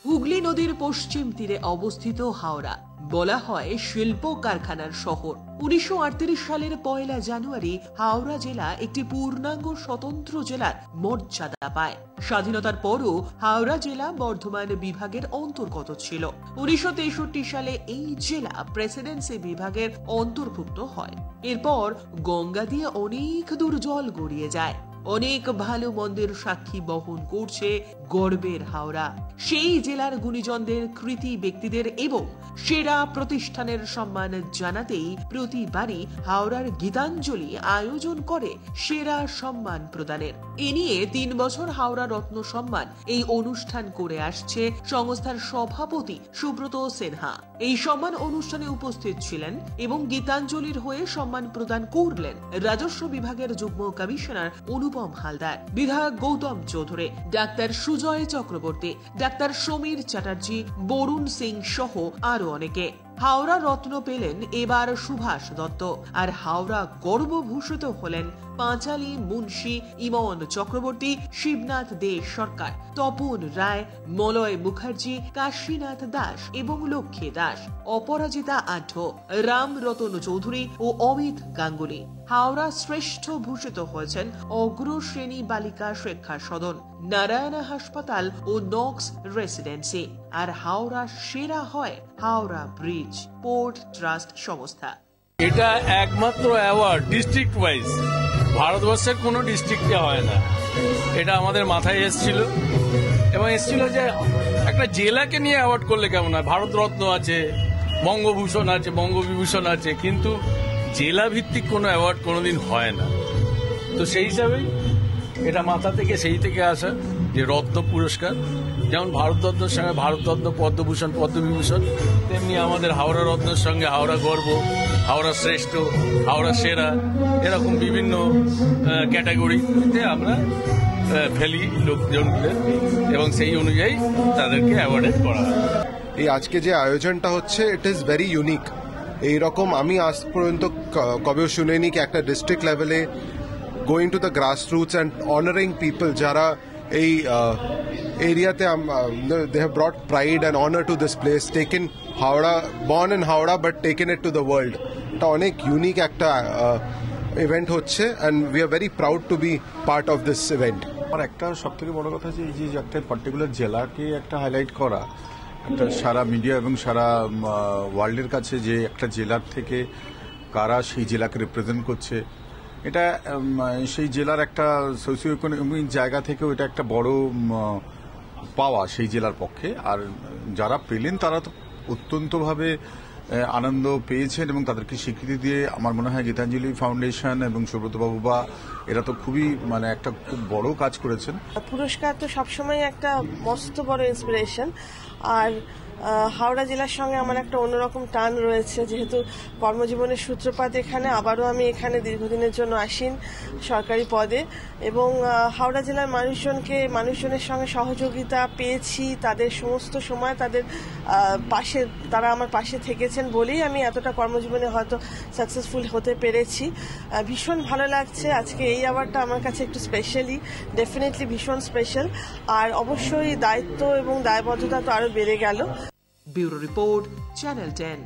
হুগলি নদীর পশ্চিম তীরে অবস্থিত হাওড়া বলা হয় শিল্প কারখানার শহর। 1938 সালের 1 জানুয়ারি হাওড়া জেলা একটি পূর্ণাঙ্গ স্বতন্ত্র জেলার মর্যাদা পায়। স্বাধীনতার পরও হাওড়া জেলা বর্ধমান বিভাগের অন্তর্গত ছিল। 1963 সালে এই জেলা প্রেসিডেন্সি বিভাগের অন্তর্ভুক্ত হয়। এরপর গঙ্গা দিয়ে অনেক দূর জল গড়িয়ে যায়। অনেক ভালো মন্দের সাক্ষী বহন করছে গর্বের হাওড়া। সেই জেলার গুণীজনদের, কৃতি ব্যক্তিদের এবং সেরা প্রতিষ্ঠানের সম্মান জানাতেই প্রতিবারই হাওড়ার গীতাঞ্জলি আয়োজন করে সেরা সম্মান প্রদানের। এ নিয়ে 3 বছর হাওড়া রত্ন সম্মান এই অনুষ্ঠান করে আসছে সংস্থার সভাপতি সুব্রত সিনহা। এই সম্মান অনুষ্ঠানে উপস্থিত ছিলেন এবং গীতাঞ্জলির হয়ে সম্মান প্রদান করলেন রাজস্ব বিভাগের যুগ্ম কমিশনার অনুপম হালদার, বিধায়ক গৌতম চৌধুরী, ডাক্তার সুজয় চক্রবর্তী, ডাক্তার সমীর চ্যাটার্জি, বরুণ সিং সহ আরো অনেকে। হাওড়া রত্ন পেলেন এবার সুভাষ দত্ত, আর হাওড়া গর্বভূষিত হলেন পাঁচালী মুন্সি, ইমন চক্রবর্তী, শিবনাথ দে সরকার, তপন রায়, মলয় মুখার্জি, কাশীনাথ দাস এবং লক্ষ্মী দাস, অপরাজিতা আঢ্য, রাম রতন চৌধুরী ও অমিত গাঙ্গুলি। হাওড়া শ্রেষ্ঠ ভূষিত হয়েছেন অগ্রশ্রেণী বালিকা শিক্ষা সদন, নারায়ণা হাসপাতাল ও নক্স রেসিডেন্সি। আর হাওড়া সেরা হয় হাওড়া ব্রিজ পোর্ট ট্রাস্ট সংস্থা। এটা একমাত্র অ্যাওয়ার্ড ডিস্ট্রিক্ট ওয়াইজ, ভারতবর্ষের কোনো ডিস্ট্রিক্টে হয় না। এটা আমাদের মাথায় এসেছিল এবং এসেছিল যে একটা জেলাকে নিয়ে অ্যাওয়ার্ড করলে কেমন হয়। ভারতরত্ন আছে, বঙ্গভূষণ আছে, বঙ্গবিভূষণ আছে, কিন্তু জেলা ভিত্তিক কোনো অ্যাওয়ার্ড কোনোদিন হয় না। তো সেই হিসাবেই এটা মাথা থেকে সেই থেকে আসা যে রত্ন পুরস্কার, যেমন ভারতরত্নের সঙ্গে ভারতরত্ন, পদ্মভূষণ, পদ্মবিভূষণ, তেমনি আমাদের হাওড়া রত্নের সঙ্গে হাওড়া গর্ব, হাওড়া শ্রেষ্ঠ, হাওড়া সেরা, এরকম বিভিন্ন ক্যাটাগরিতে আমরা ফেলি লোকজনকে এবং সেই অনুযায়ী তাদেরকে অ্যাওয়ার্ডেড করা হয়। এই আজকে যে আয়োজনটা হচ্ছে, ইট ইজ ভেরি ইউনিক। এইরকম আমি আজ পর্যন্ত কবেও শুনিনি কি একটা ডিস্ট্রিক্ট লেভেলে going to the grass roots and honouring people যারা এই এরিয়াতে they have brought pride and honor to this place, taken Howrah, born in Howrah but taken it to the world. এটা অনেক ইউনিক একটা ইভেন্ট হচ্ছে and we are very proud to be part of this event. আর একটা সবথেকে বড় কথা যে এই যে একটা পার্টিকুলার জেলাকে একটা হাইলাইট করা, একটা সারা মিডিয়া এবং সারা ওয়ার্ল্ডের কাছে যে একটা জেলার থেকে কারা সেই জেলাকে রিপ্রেজেন্ট করছে, এটা সেই জেলার একটা সোশিও ইকোনমিক জায়গা থেকেও এটা একটা বড় পাওয়া সেই জেলার পক্ষে। আর যারা পেলেন তারা তো অত্যন্তভাবে আনন্দ পেয়েছেন এবং তাদেরকে স্বীকৃতি দিয়ে আমার মনে হয় গীতাঞ্জলি ফাউন্ডেশন এবং সুব্রতবাবু বা এরা তো খুবই একটা খুব বড় কাজ করেছেন। পুরস্কার তো সবসময় একটা মস্ত বড় ইন্সপিরেশন। আর হাওড়া জেলার সঙ্গে আমার একটা অন্যরকম টান রয়েছে, যেহেতু কর্মজীবনের সূত্রপাত এখানে, আবারও আমি এখানে দীর্ঘদিনের জন্য আসীন সরকারি পদে, এবং হাওড়া জেলার মানুষজনের সঙ্গে সহযোগিতা পেয়েছি। তাদের সমস্ত সময় তারা আমার পাশে থেকেছেন বলেই আমি এতটা কর্মজীবনে হয়তো সাকসেসফুল হতে পেরেছি। ভীষণ ভালো লাগছে। আজকে এই অ্যাওয়ার্ডটা আমার কাছে একটু স্পেশালি, ডেফিনেটলি ভীষণ স্পেশাল। আর অবশ্যই দায়িত্ব এবং দায়বদ্ধতা তো আরো বেড়ে গেল। Bureau report, channel 10।